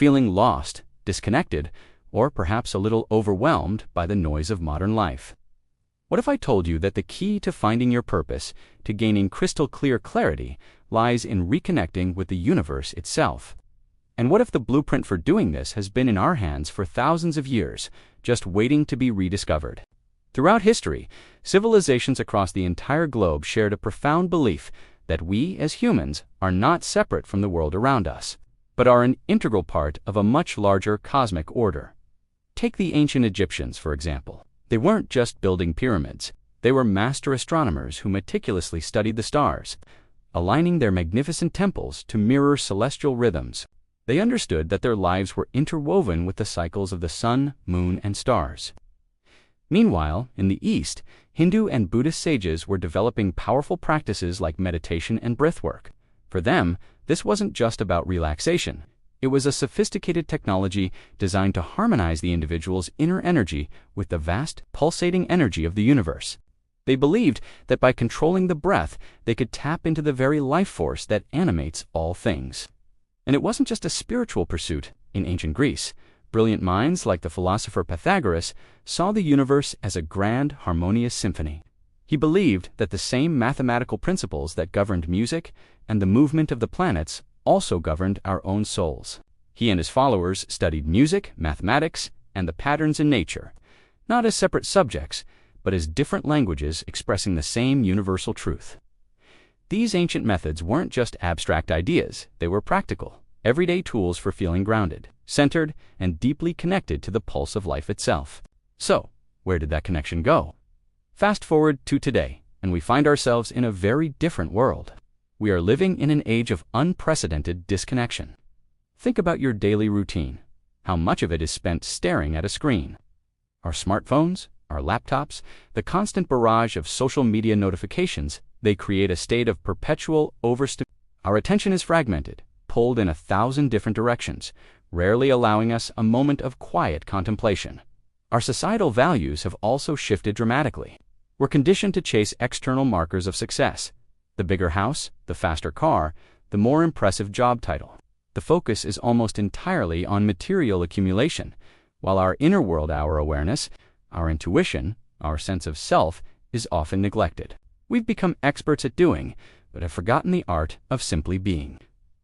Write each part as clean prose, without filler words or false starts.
feeling lost, disconnected, or perhaps a little overwhelmed by the noise of modern life. What if I told you that the key to finding your purpose, to gaining crystal clear clarity, lies in reconnecting with the universe itself? And what if the blueprint for doing this has been in our hands for thousands of years, just waiting to be rediscovered? Throughout history, civilizations across the entire globe shared a profound belief that we, as humans, are not separate from the world around us, but are an integral part of a much larger cosmic order. Take the ancient Egyptians, for example. They weren't just building pyramids. They were master astronomers who meticulously studied the stars, aligning their magnificent temples to mirror celestial rhythms. They understood that their lives were interwoven with the cycles of the sun, moon, and stars. Meanwhile, in the East, Hindu and Buddhist sages were developing powerful practices like meditation and breathwork. For them, this wasn't just about relaxation. It was a sophisticated technology designed to harmonize the individual's inner energy with the vast, pulsating energy of the universe. They believed that by controlling the breath, they could tap into the very life force that animates all things. And it wasn't just a spiritual pursuit. In ancient Greece, brilliant minds like the philosopher Pythagoras saw the universe as a grand, harmonious symphony. He believed that the same mathematical principles that governed music and the movement of the planets also governed our own souls. He and his followers studied music, mathematics, and the patterns in nature, not as separate subjects, but as different languages expressing the same universal truth. These ancient methods weren't just abstract ideas, they were practical, everyday tools for feeling grounded, centered, and deeply connected to the pulse of life itself. So, where did that connection go? Fast forward to today, and we find ourselves in a very different world. We are living in an age of unprecedented disconnection. Think about your daily routine. How much of it is spent staring at a screen? Our smartphones, our laptops, the constant barrage of social media notifications, they create a state of perpetual overstimulation. Our attention is fragmented, pulled in 1,000 different directions, rarely allowing us a moment of quiet contemplation. Our societal values have also shifted dramatically. We're conditioned to chase external markers of success. The bigger house, the faster car, the more impressive job title. The focus is almost entirely on material accumulation, while our inner world, our awareness, our intuition, our sense of self, is often neglected. We've become experts at doing, but have forgotten the art of simply being.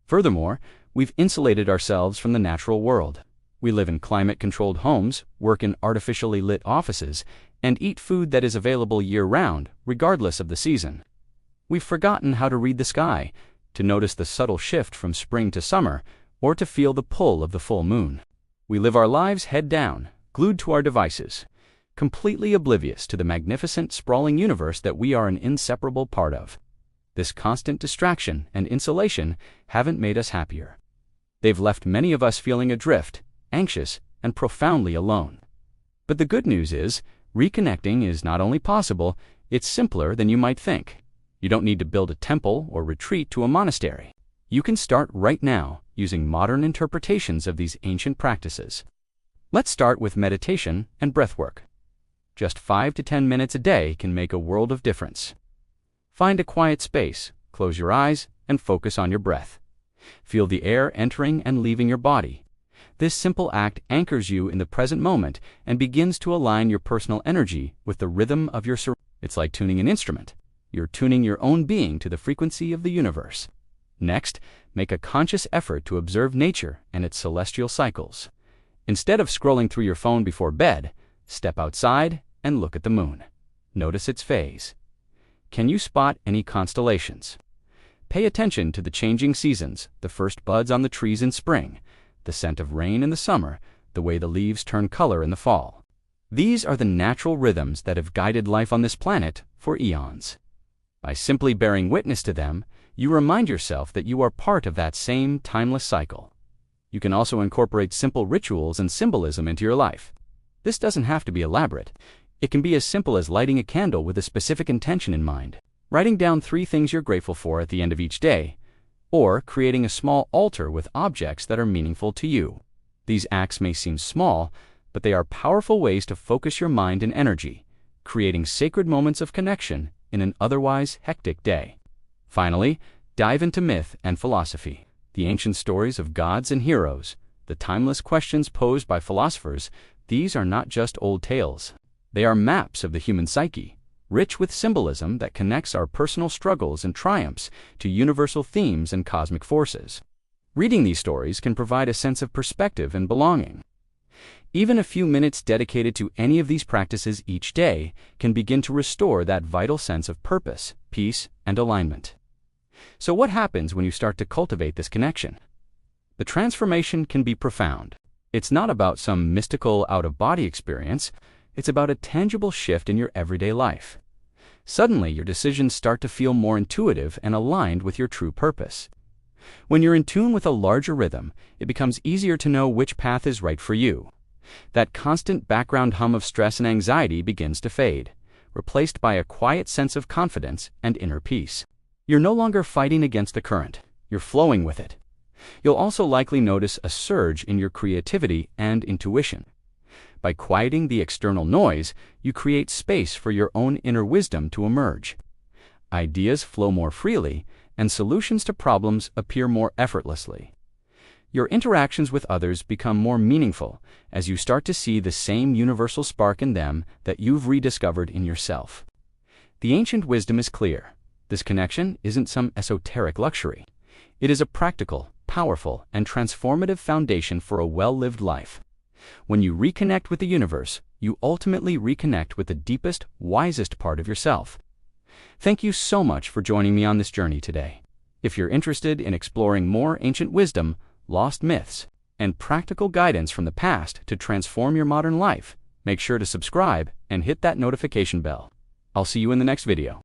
Furthermore, we've insulated ourselves from the natural world. We live in climate-controlled homes, work in artificially lit offices, and eat food that is available year-round, regardless of the season. We've forgotten how to read the sky, to notice the subtle shift from spring to summer, or to feel the pull of the full moon. We live our lives head down, glued to our devices, completely oblivious to the magnificent, sprawling universe that we are an inseparable part of. This constant distraction and insulation haven't made us happier. They've left many of us feeling adrift, anxious, and profoundly alone. But the good news is, reconnecting is not only possible, it's simpler than you might think. You don't need to build a temple or retreat to a monastery. You can start right now using modern interpretations of these ancient practices. Let's start with meditation and breathwork. Just 5 to 10 minutes a day can make a world of difference. Find a quiet space, close your eyes, and focus on your breath. Feel the air entering and leaving your body. This simple act anchors you in the present moment and begins to align your personal energy with the rhythm of your surroundings. It's like tuning an instrument. You're tuning your own being to the frequency of the universe. Next, make a conscious effort to observe nature and its celestial cycles. Instead of scrolling through your phone before bed, step outside and look at the moon. Notice its phase. Can you spot any constellations? Pay attention to the changing seasons, the first buds on the trees in spring, the scent of rain in the summer, the way the leaves turn color in the fall. These are the natural rhythms that have guided life on this planet for eons. By simply bearing witness to them, you remind yourself that you are part of that same timeless cycle. You can also incorporate simple rituals and symbolism into your life. This doesn't have to be elaborate. It can be as simple as lighting a candle with a specific intention in mind, writing down 3 things you're grateful for at the end of each day, or creating a small altar with objects that are meaningful to you. These acts may seem small, but they are powerful ways to focus your mind and energy, creating sacred moments of connection in an otherwise hectic day. Finally, dive into myth and philosophy. The ancient stories of gods and heroes, the timeless questions posed by philosophers, these are not just old tales. They are maps of the human psyche, rich with symbolism that connects our personal struggles and triumphs to universal themes and cosmic forces. Reading these stories can provide a sense of perspective and belonging. Even a few minutes dedicated to any of these practices each day can begin to restore that vital sense of purpose, peace, and alignment. So what happens when you start to cultivate this connection? The transformation can be profound. It's not about some mystical out-of-body experience. It's about a tangible shift in your everyday life. Suddenly, your decisions start to feel more intuitive and aligned with your true purpose. When you're in tune with a larger rhythm, it becomes easier to know which path is right for you. That constant background hum of stress and anxiety begins to fade, replaced by a quiet sense of confidence and inner peace. You're no longer fighting against the current. You're flowing with it. You'll also likely notice a surge in your creativity and intuition. By quieting the external noise, you create space for your own inner wisdom to emerge. Ideas flow more freely, and solutions to problems appear more effortlessly. Your interactions with others become more meaningful as you start to see the same universal spark in them that you've rediscovered in yourself. The ancient wisdom is clear. This connection isn't some esoteric luxury. It is a practical, powerful, and transformative foundation for a well-lived life. When you reconnect with the universe, you ultimately reconnect with the deepest, wisest part of yourself. Thank you so much for joining me on this journey today. If you're interested in exploring more ancient wisdom, lost myths, and practical guidance from the past to transform your modern life, make sure to subscribe and hit that notification bell. I'll see you in the next video.